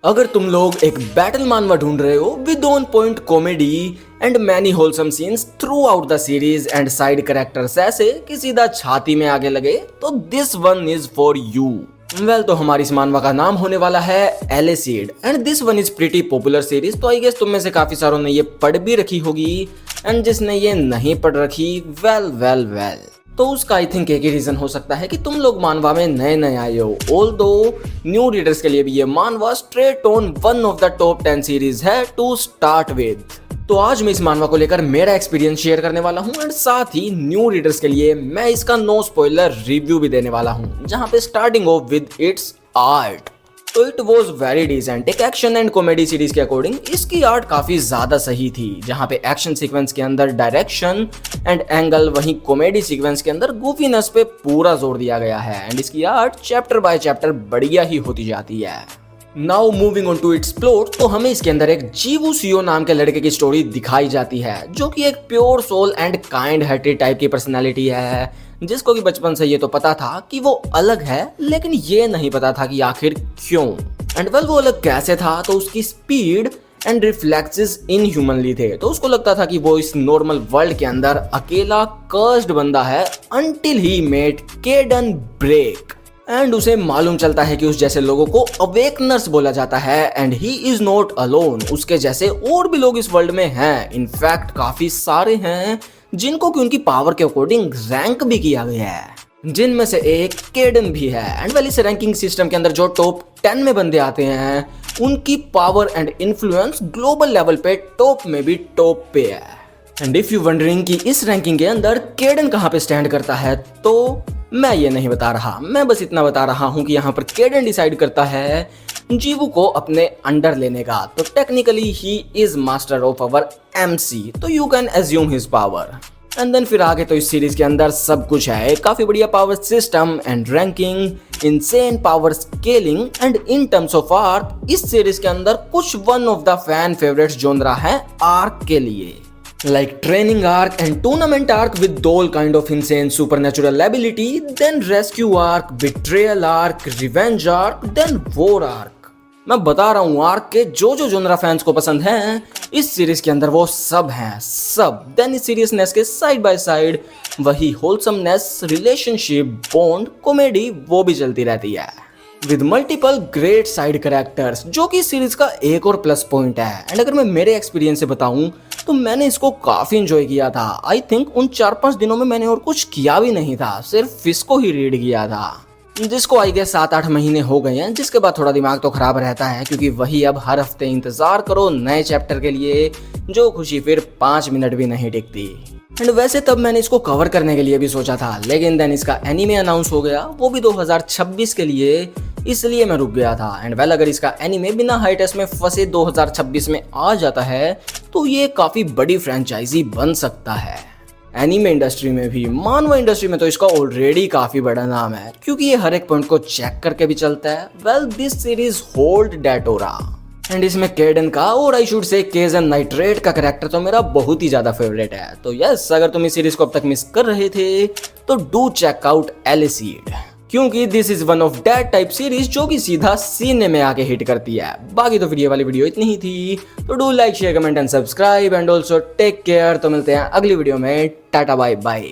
अगर तुम लोग एक बैटल मानवा ढूंढ रहे हो with on point comedy and many wholesome scenes throughout the series and side characters ऐसे कि सीधा छाती में आगे लगे, तो this one is for you. Well, तो हमारी इस मानवा का नाम होने वाला है Eleceed and this one is pretty popular series. तो आई गेस तुम में से काफी सारों ने ये पढ़ भी रखी होगी एंड जिसने ये नहीं पढ़ रखी, वेल वेल वेल, तो उसका आई थिंक एक ही रीजन हो सकता है कि तुम लोग मानवा में नए नए आए हो। ऑल्दो न्यू रीडर्स के लिए भी ये मानवा straight on one of the top 10 series है टू स्टार्ट विद। तो आज मैं इस मानवा को लेकर मेरा एक्सपीरियंस शेयर करने वाला हूँ एंड साथ ही न्यू रीडर्स के लिए मैं इसका नो स्पॉइलर रिव्यू भी देने वाला हूँ, जहाँ पे starting of with its art. तो इट वॉज वेरी डिसेंट। एक एक्शन एंड कॉमेडी सीरीज के अकॉर्डिंग इसकी आर्ट काफी ज्यादा सही थी, जहाँ पे एक्शन सीक्वेंस के अंदर डायरेक्शन एंड एंगल, वहीं कॉमेडी सीक्वेंस के अंदर गूफीनेस पे पूरा जोर दिया गया है एंड इसकी आर्ट चैप्टर बाय चैप्टर बढ़िया ही होती जाती है। Now moving on to its plot, तो हमें इसके अंदर एक जीवू सियो नाम के लड़के की स्टोरी दिखाई जाती है, जो कि एक pure soul and kind hearted type की पर्सनैलिटी है, जिसको कि बचपन से ये तो पता था कि वो अलग है, लेकिन ये नहीं पता था कि आखिर क्यों। एंड वेल, वो अलग कैसे था, तो उसकी स्पीड एंड रिफ्लेक्सेस इनह्यूमनली थे। तो उसको लगता था कि वो इस नॉर्मल वर्ल्ड के अंदर अकेला कर्स्ड बंदा है until he met Kaden break. And उसे मालूम चलता है कि उस जैसे लोगों को अवेकनर्स बोला जाता है and he is not alone. उसके जैसे और भी लोग इस वर्ल्ड में हैं, इनफैक्ट काफी सारे हैं, जिनको कि उनकी पावर के अकॉर्डिंग रैंक भी किया गया है, जिनमें से एक केडन भी है। एंड वेल, इस रैंकिंग सिस्टम के अंदर जो टॉप 10 में बंदे आते हैं, उनकी power and influence global level पे टॉप में भी टॉप पे है। एंड इफ यू वंडरिंग कि इस रैंकिंग के अंदर केडन कहाँ पे स्टैंड करता है, तो मैं ये नहीं बता रहा। मैं बस इतना बता रहा हूँ कि यहाँ पर केडन डिसाइड करता है जीवू को अपने अंडर लेने का। तो technically he is master of our MC, तो you can assume his power. And then फिर आगे तो इस सीरीज के अंदर सब कुछ है, काफी बढ़िया power system and ranking, insane power scaling and in terms of arc इस सीरीज के अंदर कुछ one of the fan favourites जोनरा है आर्क के लिए, like training arc and tournament arc with all kind of insane supernatural ability, then rescue arc, betrayal arc, revenge arc, then war arc। मैं बता रहा हूँ आर्क के जो जो जोनरा फैंस को पसंद हैं इस सीरीज के अंदर वो सब हैं, सब। देन इस सीरियसनेस के साइड बाय साइड वही होलसमनेस, रिलेशनशिप, बॉन्ड, कॉमेडी वो भी चलती रहती है with multiple great side characters, जो कि सीरीज का एक और प्लस पॉइंट है। एंड अगर मैं मेरे एक्सपीरियंस से बताऊं तो मैंने इसको काफी एंजॉय किया था। आई थिंक उन 4-5 दिनों में मैंने और कुछ किया भी नहीं था, सिर्फ इसको ही रीड किया था, जिसको आई गेस 7-8 महीने हो गए हैं, जिसके बाद थोड़ा दिमाग तो खराब रहता है, क्योंकि वही अब हर हफ्ते इंतजार करो नए चैप्टर के लिए, जो खुशी फिर 5 मिनट भी नहीं टिकती। एंड वैसे तब मैंने इसको कवर करने के लिए भी सोचा था, लेकिन देन इसका एनीमे अनाउंस हो गया, वो भी 2026 के लिए, इसलिए मैं रुक गया था। एंड वेल, अगर इसका एनीमे बिना हाइटेस में फंसे 2026 में आ जाता है तो ये काफी बड़ी फ्रेंचाइजी बन सकता है। एनीमे इंडस्ट्री में भी, मानवा इंडस्ट्री में तो इसका ऑलरेडी काफी बड़ा नाम है, क्योंकि ये हर एक पॉइंट को चेक करके भी चलता है। Well, this series hold that aura. And इसमें केडन का और आई शुड से केजन नाइट्रेट का कैरेक्टर तो मेरा बहुत ही ज्यादा फेवरेट है। तो यस, अगर तुम इस सीरीज को अब तक मिस कर रहे थे तो डू चेक आउट एलिसीड, क्योंकि this is one of that type series जो कि सीधा सीने में आके हिट करती है। बाकी तो वीडियो इतनी ही थी, तो do like, share, comment and subscribe and also take care. तो मिलते हैं अगली वीडियो में, टाटा बाय बाय।